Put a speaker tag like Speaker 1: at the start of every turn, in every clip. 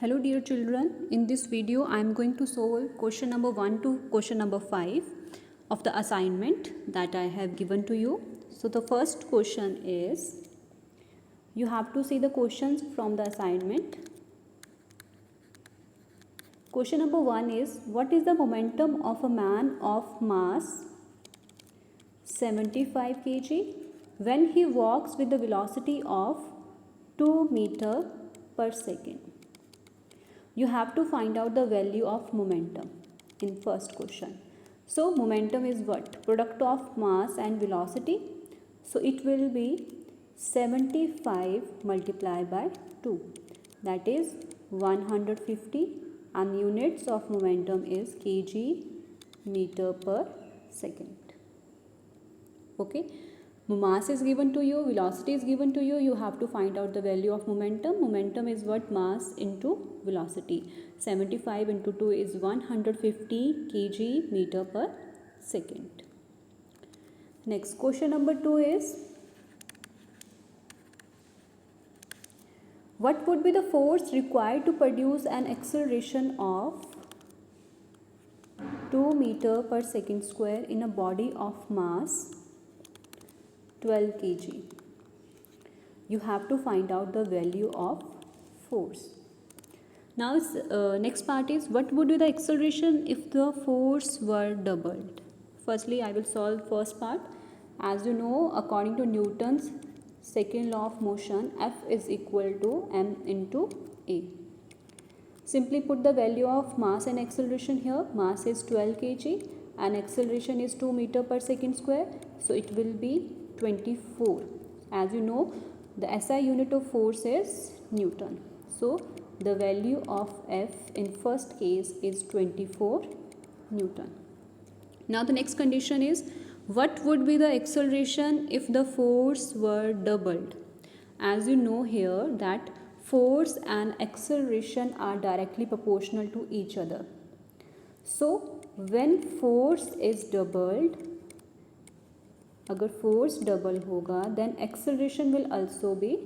Speaker 1: Hello dear children, in this video I am going to solve question number 1 to question number 5 of the assignment that I have given to you. So the first question is, you have to see the questions from the assignment. Question number 1 is, what is the momentum of a man of mass 75 kg when he walks with the velocity of 2 meter per second? You have to find out the value of momentum in first question. So momentum is what? Product of mass and velocity. So it will be 75 multiplied by 2. That is 150, and units of momentum is kg meter per second. Okay. Mass is given to you, velocity is given to you, you have to find out the value of momentum. Momentum is what? Mass into velocity. 75 into 2 is 150 kg meter per second. Next, question number 2 is, what would be the force required to produce an acceleration of 2 meter per second square in a body of mass 12 kg. You have to find out the value of force. Now next part is, what would be the acceleration if the force were doubled? Firstly, I will solve first part. As you know, according to Newton's second law of motion, F is equal to m into a. Simply put the value of mass and acceleration here. Mass is 12 kg and acceleration is 2 meter per second square. So it will be 24. As you know, the SI unit of force is Newton. So the value of F in first case is 24 Newton. Now the next condition is, what would be the acceleration if the force were doubled? As you know here that force and acceleration are directly proportional to each other. So when force is doubled, अगर force double होगा then acceleration will also be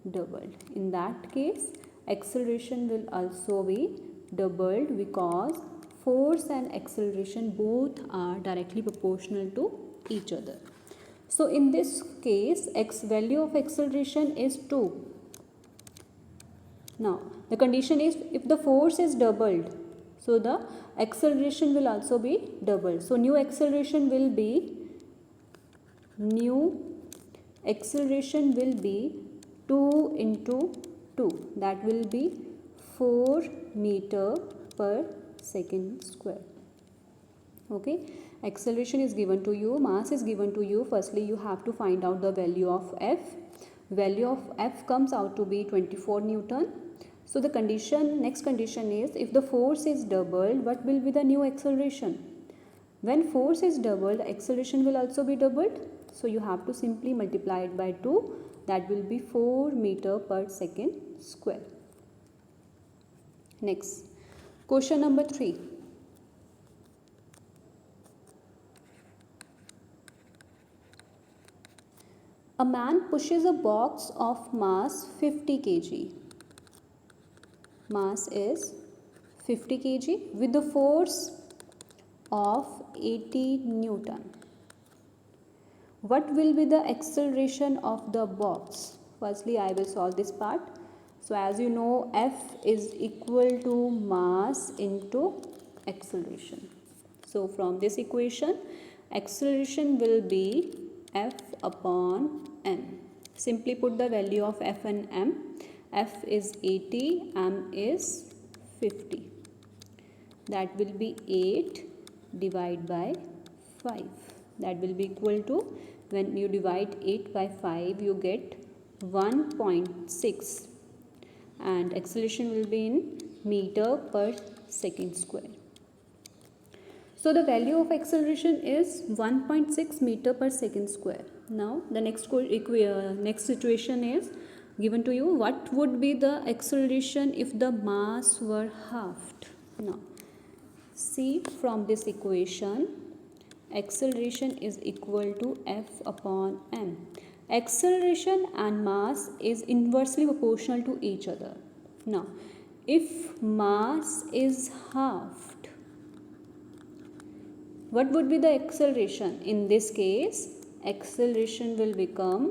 Speaker 1: doubled. In that case, acceleration will also be doubled because force and acceleration both are directly proportional to each other. So in this case, value of acceleration is 2. Now the condition is, if the force is doubled, so the acceleration will also be doubled. So new acceleration will be 2 into 2, that will be 4 meter per second square. Okay, acceleration is given to you, mass is given to you. Firstly, you have to find out the value of F. Value of F comes out to be 24 Newton. So the next condition is, if the force is doubled, what will be the new acceleration? When force is doubled, acceleration will also be doubled. So you have to simply multiply it by 2. That will be 4 meter per second square. Next, question number 3. A man pushes a box of mass 50 kg. Mass is 50 kg with the force of 80 Newton. What will be the acceleration of the box? Firstly, I will solve this part. So as you know, F is equal to mass into acceleration. So from this equation, acceleration will be F upon m. Simply put the value of F and m. F is 80, m is 50. That will be 8 divided by 5. That will be equal to, when you divide 8 by 5, you get 1.6, and acceleration will be in meter per second square. So the value of acceleration is 1.6 meter per second square. Now the next situation is given to you. What would be the acceleration if the mass were halved? Now see, from this equation, acceleration is equal to F upon m. Acceleration and mass is inversely proportional to each other. Now if mass is halved, what would be the acceleration? In this case, acceleration will become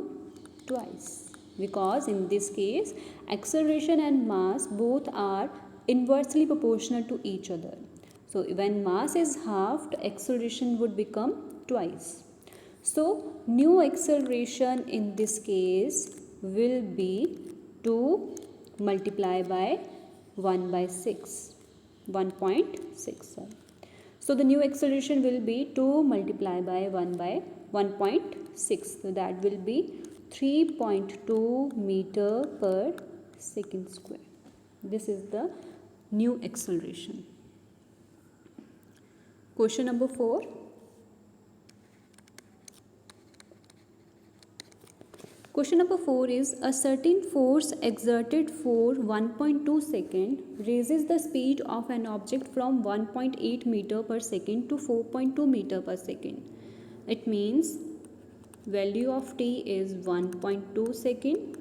Speaker 1: twice, because in this case acceleration and mass both are inversely proportional to each other. So when mass is halved, acceleration would become twice. So new acceleration in this case will be 2 multiplied by 1 by 6, 1.6. So the new acceleration will be 2 multiplied by 1 by 1.6. So that will be 3.2 meter per second square. This is the new acceleration. Question number 4. Question number 4 is, a certain force exerted for 1.2 second raises the speed of an object from 1.8 meter per second to 4.2 meter per second. It means value of t is 1.2 second.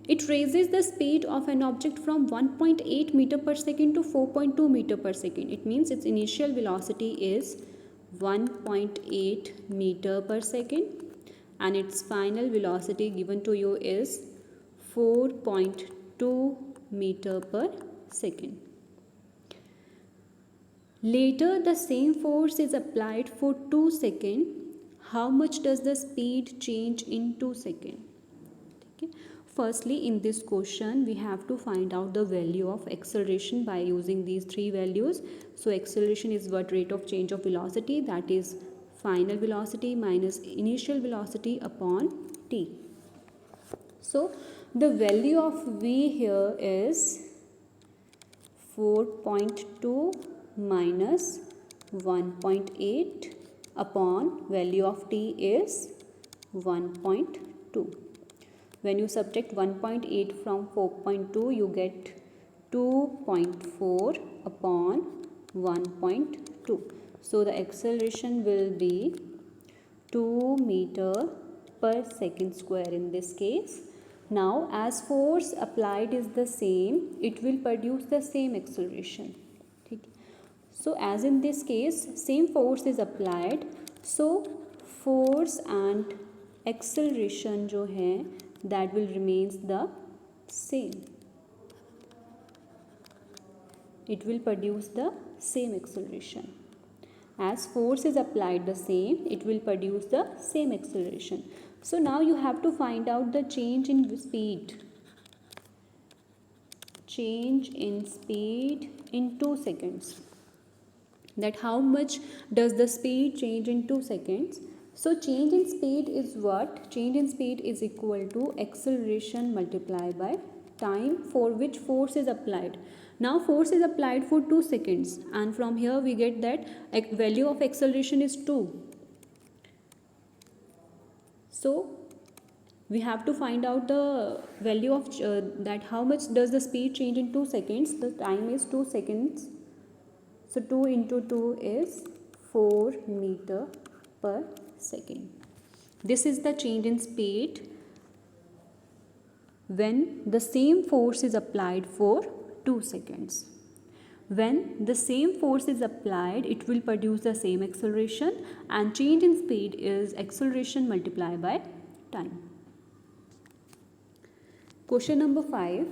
Speaker 1: It raises the speed of an object from 1.8 meter per second to 4.2 meter per second. It means its initial velocity is 1.8 meter per second. And its final velocity given to you is 4.2 meter per second. Later, the same force is applied for 2 seconds. How much does the speed change in 2 seconds? Okay. Firstly, in this question, we have to find out the value of acceleration by using these three values. So, acceleration is what rate of change of velocity, that is final velocity minus initial velocity upon t. So the value of v here is 4.2 minus 1.8 upon value of t is 1.2. When you subtract 1.8 from 4.2, you get 2.4 upon 1.2. So the acceleration will be 2 meter per second square in this case. Now as force applied is the same, it will produce the same acceleration. So as in this case, same force is applied. So force and acceleration जो है, that will remains the same. It will produce the same acceleration. As force is applied the same, it will produce the same acceleration. So now you have to find out the change in speed. Change in speed in 2 seconds. That how much does the speed change in 2 seconds? So change in speed is what? Change in speed is equal to acceleration multiplied by time for which force is applied. Now force is applied for 2 seconds, and from here we get that value of acceleration is 2. So we have to find out the value of that how much does the speed change in 2 seconds. The time is 2 seconds. So 2 into 2 is 4 meter per second. This is the change in speed when the same force is applied for 2 seconds. When the same force is applied, it will produce the same acceleration, and change in speed is acceleration multiplied by time. Question number 5.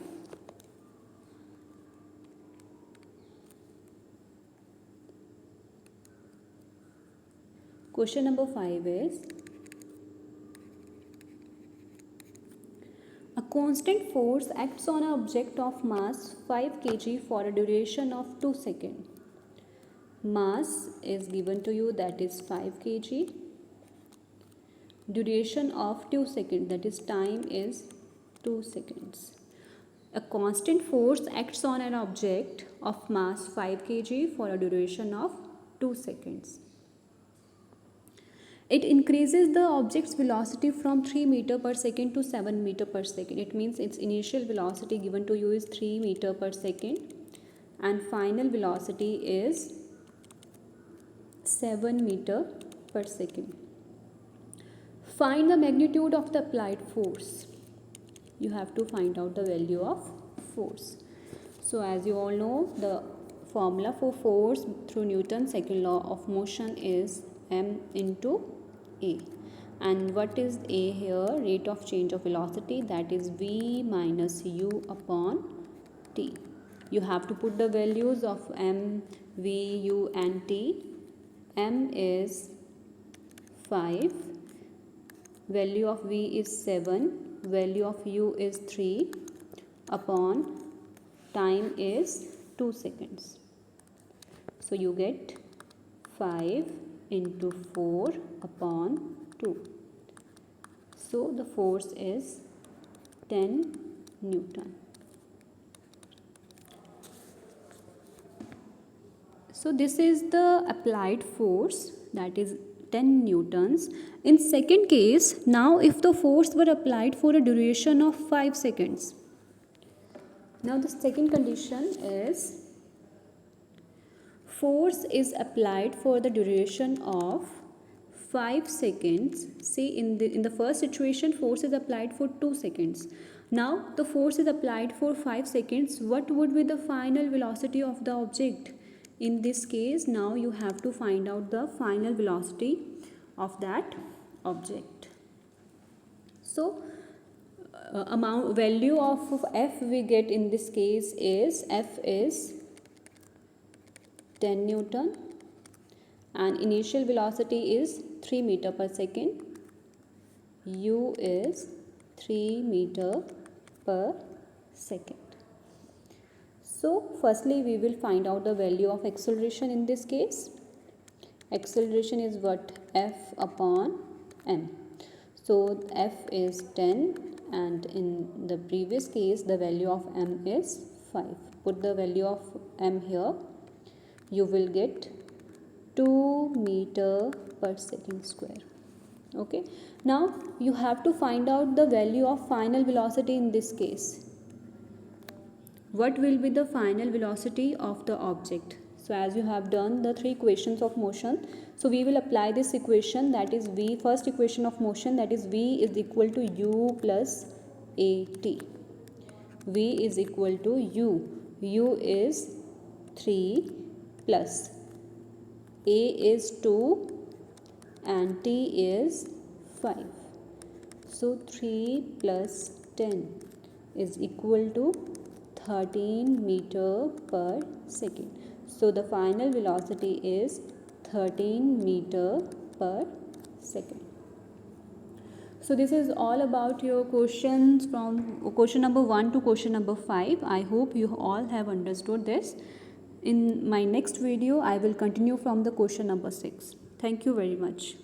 Speaker 1: Question number 5 is, a constant force acts on an object of mass 5 kg for a duration of 2 seconds. Mass is given to you, that is 5 kg. Duration of 2 seconds, that is time is 2 seconds. A constant force acts on an object of mass 5 kg for a duration of 2 seconds. It increases the object's velocity from 3 meter per second to 7 meter per second. It means its initial velocity given to you is 3 meter per second and final velocity is 7 meter per second. Find the magnitude of the applied force. You have to find out the value of force. So as you all know, the formula for force through Newton's second law of motion is m into a. And what is a here? Rate of change of velocity, that is v minus u upon t. You have to put the values of m, v, u and t. M is 5, value of v is 7, value of u is 3 upon time is 2 seconds. So you get 5 into 4 upon 2. So the force is 10 Newton. So this is the applied force, that is 10 newtons. In second case, now if the force were applied for a duration of 5 seconds. Now the second condition is force is applied for the duration of 5 seconds. See, in the first situation, force is applied for 2 seconds. Now the force is applied for 5 seconds. What would be the final velocity of the object? In this case, now you have to find out the final velocity of that object. So value of f we get in this case is f is 10 Newton and initial velocity is 3 meter per second. U is 3 meter per second. So firstly we will find out the value of acceleration in this case. Acceleration is what? F upon m. So f is 10 and in the previous case the value of m is 5. Put the value of m here. You will get 2 meter per second square. Okay. Now you have to find out the value of final velocity in this case. What will be the final velocity of the object? So as you have done the 3 equations of motion, so we will apply this equation, that is v, first equation of motion, that is v is equal to u plus at. V is equal to u is 3 plus a is 2 and t is 5. So 3 plus 10 is equal to 13 meter per second. So the final velocity is 13 meter per second. So this is all about your questions from question number 1 to question number 5. I hope you all have understood this. In my next video, I will continue from the question number 6. Thank you very much.